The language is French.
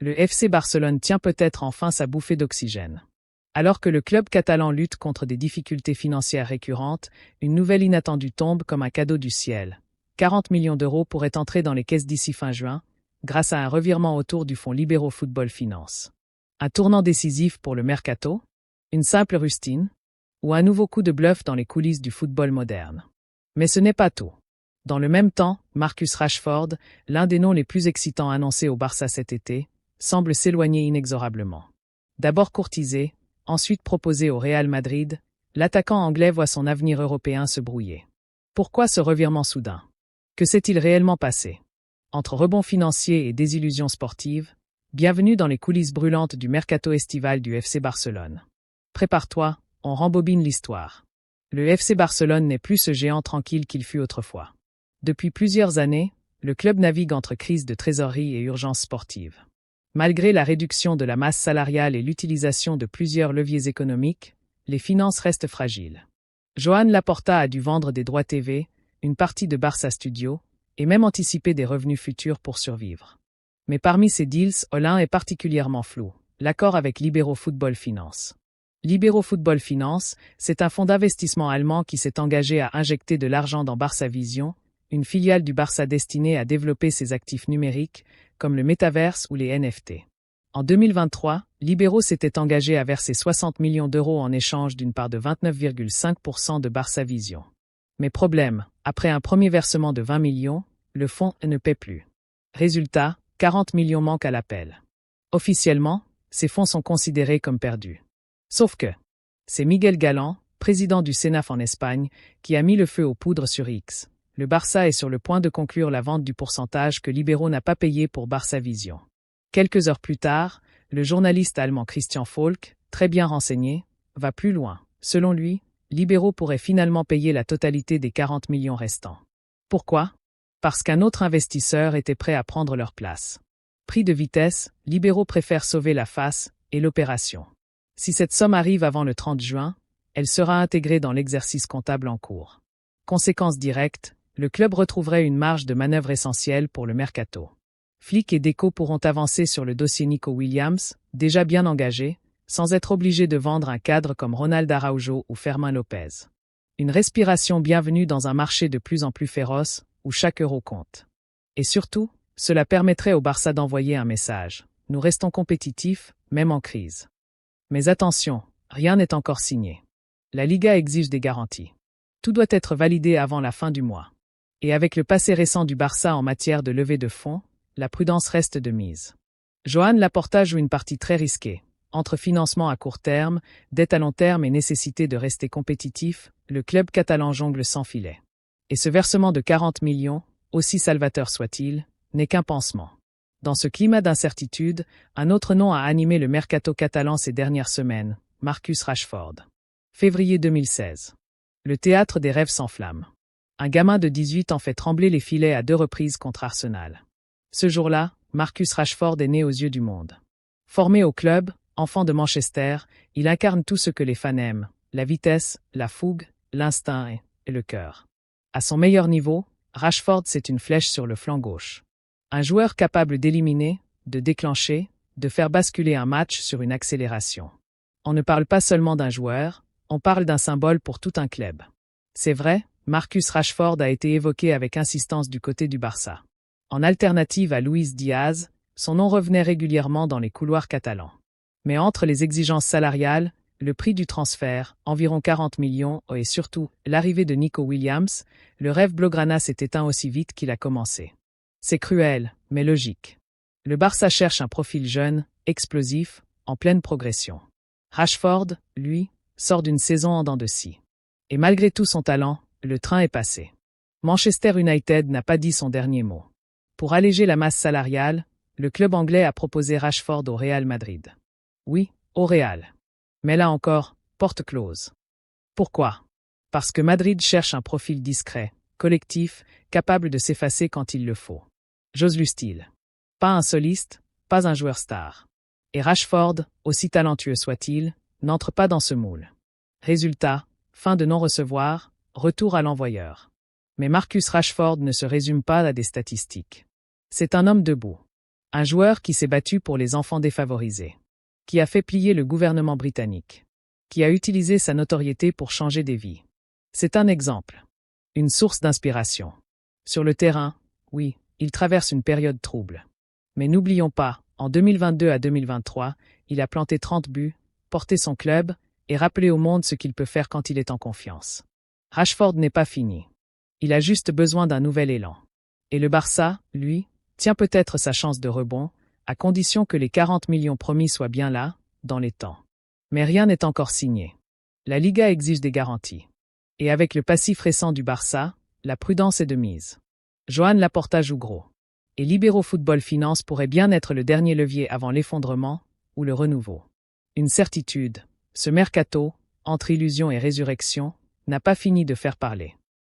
le FC Barcelone tient peut-être enfin sa bouffée d'oxygène. Alors que le club catalan lutte contre des difficultés financières récurrentes, une nouvelle inattendue tombe comme un cadeau du ciel. 40 millions d'euros pourraient entrer dans les caisses d'ici fin juin, grâce à un revirement autour du fonds Libero Football Finance. Un tournant décisif pour le mercato? Une simple rustine? Ou un nouveau coup de bluff dans les coulisses du football moderne? Mais ce n'est pas tout. Dans le même temps, Marcus Rashford, l'un des noms les plus excitants annoncés au Barça cet été, semble s'éloigner inexorablement. D'abord courtisé, ensuite proposé au Real Madrid, l'attaquant anglais voit son avenir européen se brouiller. Pourquoi ce revirement soudain? Que s'est-il réellement passé? Entre rebonds financiers et désillusions sportives, bienvenue dans les coulisses brûlantes du mercato estival du FC Barcelone. Prépare-toi, on rembobine l'histoire. Le FC Barcelone n'est plus ce géant tranquille qu'il fut autrefois. Depuis plusieurs années, le club navigue entre crise de trésorerie et urgence sportive. Malgré la réduction de la masse salariale et l'utilisation de plusieurs leviers économiques, les finances restent fragiles. Joan Laporta a dû vendre des droits TV, une partie de Barça Studio, et même anticiper des revenus futurs pour survivre. Mais parmi ces deals, l'un est particulièrement flou, l'accord avec Libero Football Finance. Libero Football Finance, c'est un fonds d'investissement allemand qui s'est engagé à injecter de l'argent dans Barça Vision, une filiale du Barça destinée à développer ses actifs numériques, comme le métaverse ou les NFT. En 2023, Libero s'était engagé à verser 60 millions d'euros en échange d'une part de 29,5% de Barça Vision. Mais problème, après un premier versement de 20 millions, le fonds ne paie plus. Résultat, 40 millions manquent à l'appel. Officiellement, ces fonds sont considérés comme perdus. Sauf que, c'est Miguel Galán, président du CNAF en Espagne, qui a mis le feu aux poudres sur X. Le Barça est sur le point de conclure la vente du pourcentage que Libero n'a pas payé pour Barça Vision. Quelques heures plus tard, le journaliste allemand Christian Falk, très bien renseigné, va plus loin. Selon lui, Libero pourrait finalement payer la totalité des 40 millions restants. Pourquoi? Parce qu'un autre investisseur était prêt à prendre leur place. Pris de vitesse, Libero préfère sauver la face et l'opération. Si cette somme arrive avant le 30 juin, elle sera intégrée dans l'exercice comptable en cours. Conséquence directe, le club retrouverait une marge de manœuvre essentielle pour le mercato. Flick et Deco pourront avancer sur le dossier Nico Williams, déjà bien engagé, sans être obligés de vendre un cadre comme Ronald Araujo ou Fermin Lopez. Une respiration bienvenue dans un marché de plus en plus féroce, où chaque euro compte. Et surtout, cela permettrait au Barça d'envoyer un message. Nous restons compétitifs, même en crise. Mais attention, rien n'est encore signé. La Liga exige des garanties. Tout doit être validé avant la fin du mois. Et avec le passé récent du Barça en matière de levée de fonds, la prudence reste de mise. Joan Laporta joue une partie très risquée. Entre financement à court terme, dette à long terme et nécessité de rester compétitif, le club catalan jongle sans filet. Et ce versement de 40 millions, aussi salvateur soit-il, n'est qu'un pansement. Dans ce climat d'incertitude, un autre nom a animé le mercato catalan ces dernières semaines, Marcus Rashford. Février 2016. Le théâtre des rêves s'enflamme. Un gamin de 18 ans fait trembler les filets à 2 reprises contre Arsenal. Ce jour-là, Marcus Rashford est né aux yeux du monde. Formé au club, enfant de Manchester, il incarne tout ce que les fans aiment, la vitesse, la fougue, l'instinct et le cœur. À son meilleur niveau, Rashford c'est une flèche sur le flanc gauche. Un joueur capable d'éliminer, de déclencher, de faire basculer un match sur une accélération. On ne parle pas seulement d'un joueur, on parle d'un symbole pour tout un club. C'est vrai, Marcus Rashford a été évoqué avec insistance du côté du Barça. En alternative à Luis Diaz, son nom revenait régulièrement dans les couloirs catalans. Mais entre les exigences salariales, le prix du transfert, environ 40 millions, et surtout l'arrivée de Nico Williams, le rêve blaugrana s'est éteint aussi vite qu'il a commencé. C'est cruel, mais logique. Le Barça cherche un profil jeune, explosif, en pleine progression. Rashford, lui, sort d'une saison en dents de scie. Et malgré tout son talent, le train est passé. Manchester United n'a pas dit son dernier mot. Pour alléger la masse salariale, le club anglais a proposé Rashford au Real Madrid. Oui, au Real. Mais là encore, porte close. Pourquoi? Parce que Madrid cherche un profil discret, collectif, capable de s'effacer quand il le faut. J'ose le style. Pas un soliste, pas un joueur star. Et Rashford, aussi talentueux soit-il, n'entre pas dans ce moule. Résultat, fin de non-recevoir, retour à l'envoyeur. Mais Marcus Rashford ne se résume pas à des statistiques. C'est un homme debout. Un joueur qui s'est battu pour les enfants défavorisés. Qui a fait plier le gouvernement britannique. Qui a utilisé sa notoriété pour changer des vies. C'est un exemple. Une source d'inspiration. Sur le terrain, oui, il traverse une période trouble. Mais n'oublions pas, en 2022 à 2023, il a planté 30 buts, porté son club et rappelé au monde ce qu'il peut faire quand il est en confiance. Rashford n'est pas fini. Il a juste besoin d'un nouvel élan. Et le Barça, lui, tient peut-être sa chance de rebond, à condition que les 40 millions promis soient bien là, dans les temps. Mais rien n'est encore signé. La Liga exige des garanties. Et avec le passif récent du Barça, la prudence est de mise. Joan Laporta joue gros. Et Libero Football Finance pourrait bien être le dernier levier avant l'effondrement ou le renouveau. Une certitude, ce mercato, entre illusion et résurrection, n'a pas fini de faire parler.